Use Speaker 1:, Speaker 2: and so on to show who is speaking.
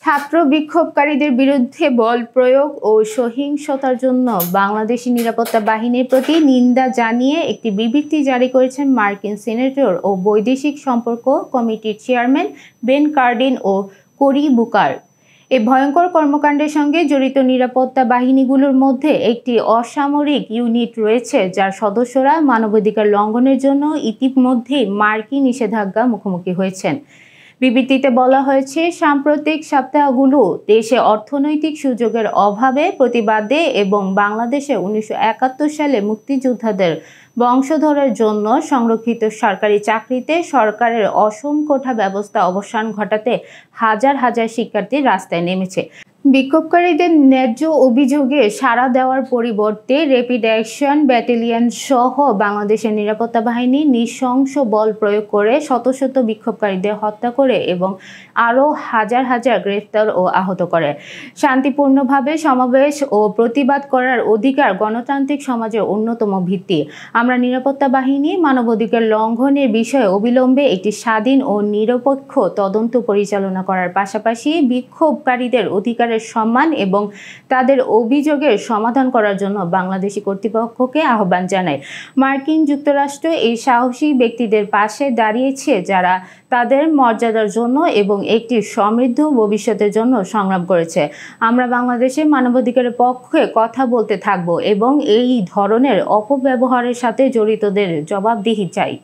Speaker 1: ছাত্র বিক্ষোভকারীদের বিরুদ্ধে বল প্রয়োগ ও সহিংসতার জন্য বাংলাদেশি নিরাপত্তা বাহিনীর প্রতি নিন্দা জানিয়ে একটি বিবৃতি জারি করেছেন মার্কিন সিনেটর ও বৈদেশিক সম্পর্ক কমিটির চেয়ারম্যান বেন কার্ডিন ও কোরি বুকার। এই ভয়ঙ্কর কর্মকাণ্ডের সঙ্গে জড়িত নিরাপত্তা বাহিনীগুলোর মধ্যে একটি অসামরিক ইউনিট রয়েছে, যার সদস্যরা মানবাধিকার লঙ্ঘনের জন্য ইতিমধ্যেই মার্কিন নিষেধাজ্ঞা মুখোমুখি হয়েছেন। বিবৃতিতে বলা হয়েছে, সাম্প্রতিক সপ্তাহগুলো দেশে অর্থনৈতিক সুযোগের অভাবে, প্রতিবাদে এবং বাংলাদেশে 1971 সালে মুক্তিযোদ্ধাদের বংশধরের জন্য সংরক্ষিত সরকারি চাকরিতে সরকারের অসম কোঠা ব্যবস্থা অবসান ঘটাতে হাজার হাজার শিক্ষার্থী রাস্তায় নেমেছে। বিক্ষোভকারীদের ন্যায্য অভিযোগে সাড়া দেওয়ার পরিবর্তে র্যাপিড অ্যাকশন ব্যাটালিয়ন সহ বাংলাদেশের নিরাপত্তা বাহিনী নৃশংস বল প্রয়োগ করে শত শত বিক্ষোভকারীদের হত্যা করে এবং আরও হাজার হাজার গ্রেফতার ও আহত করে। শান্তিপূর্ণভাবে সমাবেশ ও প্রতিবাদ করার অধিকার গণতান্ত্রিক সমাজের অন্যতম ভিত্তি। আমরা নিরাপত্তা বাহিনী মানবাধিকার লঙ্ঘনের বিষয়ে অবিলম্বে একটি স্বাধীন ও নিরপেক্ষ তদন্ত পরিচালনা করার পাশাপাশি বিক্ষোভকারীদের অধিকারের সম্মান এবং তাদের অভিযোগের সমাধান করার জন্য বাংলাদেশি কর্তৃপক্ষকে আহ্বান জানায়। মার্কিন যুক্তরাষ্ট্র এই সাহসী ব্যক্তিদের পাশে দাঁড়িয়েছে, যারা তাদের মর্যাদার জন্য এবং একটি সমৃদ্ধ ভবিষ্যতের জন্য সংগ্রাম করেছে। আমরা বাংলাদেশের মানবাধিকারের পক্ষে কথা বলতে থাকব এবং এই ধরনের অপব্যবহারের সাথে জড়িতদের জবাবদিহি চাই।